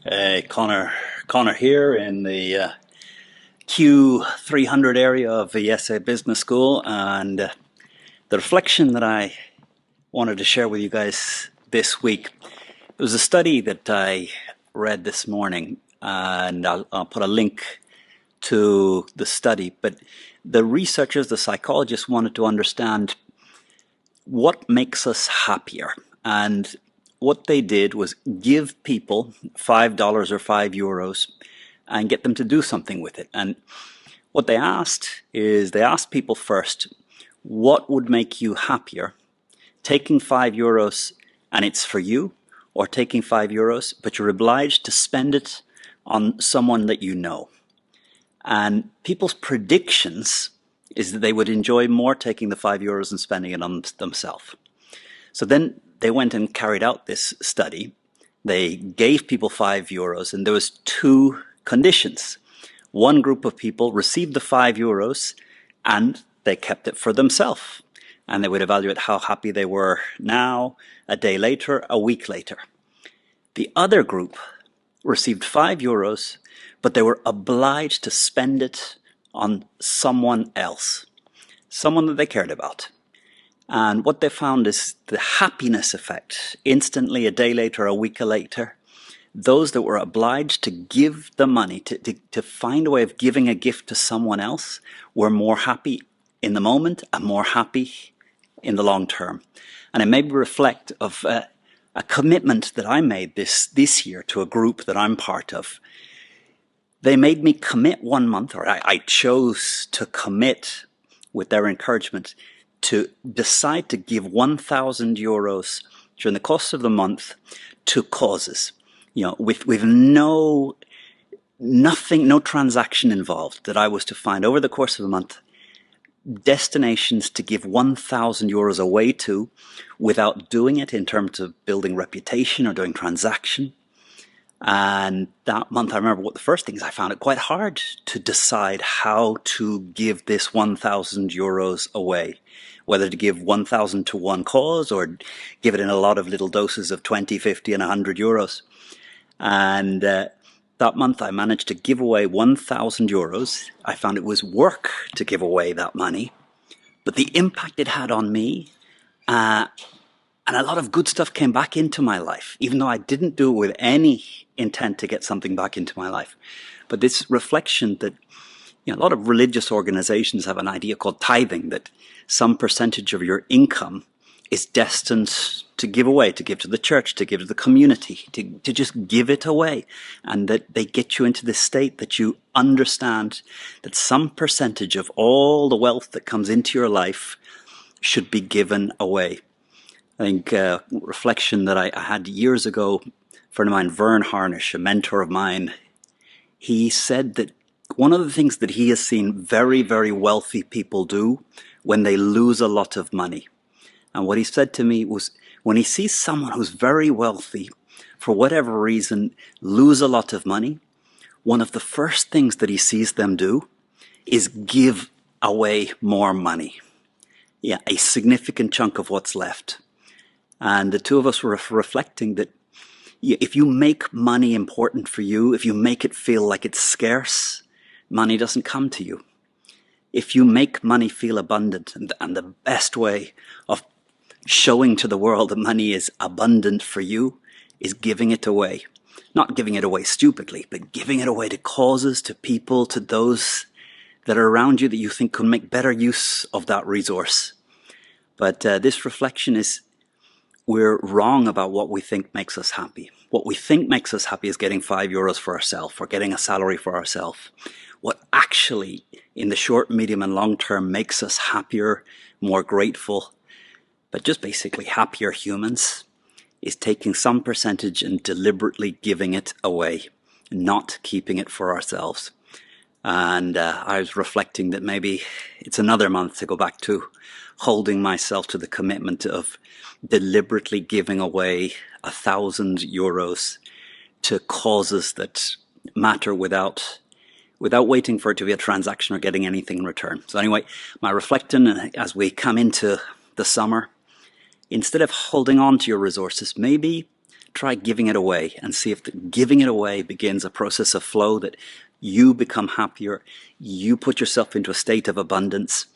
Conor here in the Q300 area of IESE Business School, and the reflection that I wanted to share with you guys this week, it was a study that I read this morning, and I'll put a link to the study, but the researchers, the psychologists, wanted to understand what makes us happier. And what they did was give people $5 or €5 and get them to do something with it. And what they asked is, they asked people first, what would make you happier? Taking €5 and it's for you, or taking €5 but you're obliged to spend it on someone that you know. And people's predictions is that they would enjoy more taking the €5 and spending it on themselves. So then they went and carried out this study. They gave people €5, and there was two conditions. One group of people received the €5 and they kept it for themselves. And they would evaluate how happy they were now, a day later, a week later. The other group received €5, but they were obliged to spend it on someone else, someone that they cared about. And what they found is the happiness effect, instantly, a day later, a week later. Those that were obliged to give the money, to find a way of giving a gift to someone else, were more happy in the moment and more happy in the long term. And it made me reflect of a commitment that I made this year to a group that I'm part of. They made me commit 1 month, or I chose to commit with their encouragement to decide to give €1,000 during the course of the month to causes, with no transaction involved. That I was to find over the course of a month destinations to give €1,000 away to, without doing it in terms of building reputation or doing transaction. And that month, I remember what the first things I found it quite hard to decide how to give this €1,000 away, whether to give 1,000 to one cause or give it in a lot of little doses of 20, 50 and €100. And that month I managed to give away €1,000. I found it was work to give away that money, but the impact it had on me, and a lot of good stuff came back into my life, even though I didn't do it with any intent to get something back into my life. But this reflection that, a lot of religious organizations have an idea called tithing, that some percentage of your income is destined to give away, to give to the church, to give to the community, to just give it away. And that they get you into this state that you understand that some percentage of all the wealth that comes into your life should be given away. I think reflection that I had years ago, a friend of mine, Vern Harnish, a mentor of mine, he said that one of the things that he has seen very, very wealthy people do when they lose a lot of money. And what he said to me was, when he sees someone who's very wealthy, for whatever reason, lose a lot of money, one of the first things that he sees them do is give away more money. Yeah, a significant chunk of what's left. And the two of us were reflecting that if you make money important for you, if you make it feel like it's scarce, money doesn't come to you. If you make money feel abundant, and the best way of showing to the world that money is abundant for you is giving it away. Not giving it away stupidly, but giving it away to causes, to people, to those that are around you that you think can make better use of that resource. But this reflection is, we're wrong about what we think makes us happy. What we think makes us happy is getting €5 for ourselves, or getting a salary for ourselves. What actually, in the short, medium and long term, makes us happier, more grateful, but just basically happier humans, is taking some percentage and deliberately giving it away, not keeping it for ourselves. And I was reflecting that maybe it's another month to go back to holding myself to the commitment of deliberately giving away €1,000 to causes that matter without waiting for it to be a transaction or getting anything in return. So anyway, my reflecting as we come into the summer, instead of holding on to your resources, maybe try giving it away and see if giving it away begins a process of flow that you become happier, you put yourself into a state of abundance,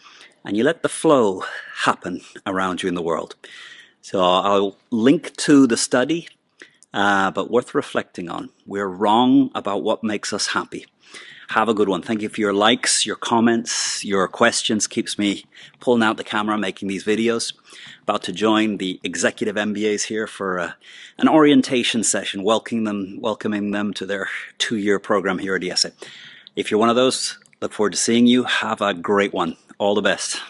and you let the flow happen around you in the world. So I'll link to the study, but worth reflecting on. We're wrong about what makes us happy. Have a good one. Thank you for your likes, your comments, your questions. Keeps me pulling out the camera, making these videos. About to join the executive MBAs here for an orientation session, welcoming them to their 2-year program here at IESE. If you're one of those, look forward to seeing you. Have a great one. All the best.